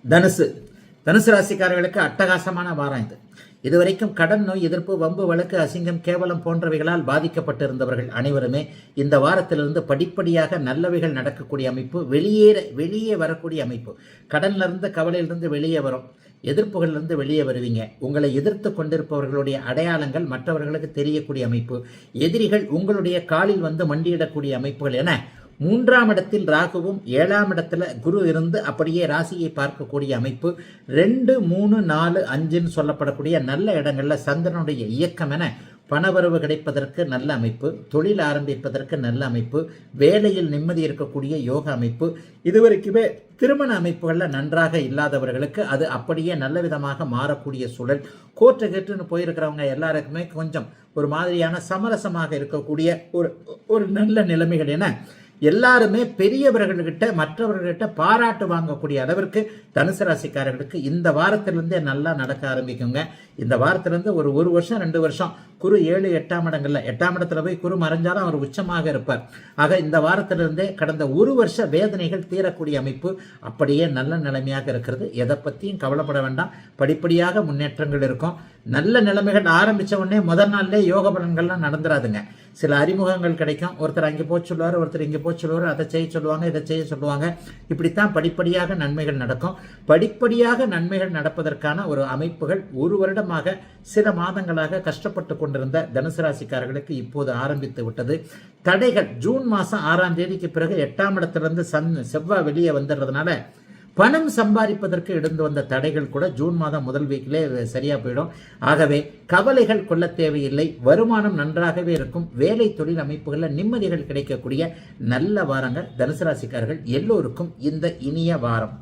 தனுசு ராசிக்காரர்களுக்கு அட்டகாசமான வாரம் இது. இதுவரைக்கும் கடன், நோய் எதிர்ப்பு, வம்பு வழக்கு, அசிங்கம், கேவலம் போன்றவைகளால் பாதிக்கப்பட்டிருந்தவர்கள் அனைவருமே இந்த வாரத்திலிருந்து படிப்படியாக நல்லவைகள் நடக்கக்கூடிய அமைப்பு, வெளியே வரக்கூடிய அமைப்பு. கடன்ல இருந்து, கவலையிலிருந்து வெளியே வரும், எதிர்ப்புகளிலிருந்து வெளியே வருவீங்க. உங்களை எதிர்த்து கொண்டிருப்பவர்களுடைய அடையாளங்கள் மற்றவர்களுக்கு தெரியக்கூடிய அமைப்பு. எதிரிகள் உங்களுடைய காலில் வந்து மண்டியிடக்கூடிய அமைப்புகள் என 3ஆம் இடத்தில் ராகுவும் 7ஆம் இடத்துல குரு இருந்து அப்படியே ராசியை பார்க்கக்கூடிய அமைப்பு. 2, 3, 4, 5ன்னு சொல்லப்படக்கூடிய நல்ல இடங்கள்ல சந்திரனுடைய இயக்கம் என பணவரவு கிடைப்பதற்கு நல்ல அமைப்பு, தொழில் ஆரம்பிப்பதற்கு நல்ல அமைப்பு, வேலையில் நிம்மதி இருக்கக்கூடிய யோக அமைப்பு. இதுவரைக்குமே திருமண அமைப்புகளில் நன்றாக இல்லாதவர்களுக்கு அது அப்படியே நல்ல விதமாக மாறக்கூடிய சூழல். கோர்ட்டுன்னு போயிருக்கிறவங்க எல்லாருக்குமே கொஞ்சம் ஒரு மாதிரியான சமரசமாக இருக்கக்கூடிய ஒரு நல்ல நிலைமைகள் என எல்லாருமே பெரியவர்கள்கிட்ட, மற்றவர்கள்கிட்ட பாராட்டு வாங்கக்கூடிய அளவிற்கு தனுசு ராசிக்காரர்களுக்கு இந்த வாரத்திலிருந்தே நல்லா நடக்க ஆரம்பிக்குங்க. இந்த வாரத்திலிருந்து ஒரு வருஷம் 2 வருஷம் குரு 7, 8ஆம் இடங்கள்ல 8ஆம் இடத்துல போய் குரு மறைஞ்சாலும் அவர் உச்சமாக இருப்பார். ஆக இந்த வாரத்திலிருந்தே கடந்த 1 வருஷ வேதனைகள் தீரக்கூடிய அமைப்பு அப்படியே நல்ல நிலைமையாக இருக்கிறது. எதை பற்றியும் கவலைப்பட வேண்டாம். படிப்படியாக முன்னேற்றங்கள் இருக்கும். நல்ல நிலைமைகள் ஆரம்பித்த உடனே முதல் நாள்லேயே யோக பலன்கள்லாம் நடந்துடாதுங்க. சில அறிமுகங்கள் கிடைக்கும். ஒருத்தர் அங்கே போய் சொல்லுவார், ஒருத்தர் இங்கே போய் சொல்லுவார், அதை செய்ய சொல்லுவாங்க, இதை செய்ய சொல்லுவாங்க. இப்படித்தான் படிப்படியாக நன்மைகள் நடக்கும். படிப்படியாக நன்மைகள் நடப்பதற்கான ஒரு அமைப்புகள் 1 வருடமாக சில மாதங்களாக கஷ்டப்பட்டு கொண்டிருந்த தனுசு ராசிக்காரர்களுக்கு இப்போது ஆரம்பித்து விட்டது. தடைகள் ஜூன் மாதம் 6ஆம் தேதிக்கு பிறகு 8ஆம் இடத்திலிருந்து செவ்வாய் வெளியே வந்துடுறதுனால பணம் சம்பாதிப்பதற்கு இருந்து வந்த தடைகள் கூட ஜூன் மாதம் முதல் வீக்கிலே சரியா போயிடும். ஆகவே கவலைகள் கொள்ள தேவையில்லை. வருமானம் நன்றாகவே இருக்கும். வேலை, தொழில் அமைப்புகளில் நிம்மதிகள் கிடைக்கக்கூடிய நல்ல வாரங்கள் தனுசு ராசிக்காரர்கள் எல்லோருக்கும் இந்த இனிய வாரம்.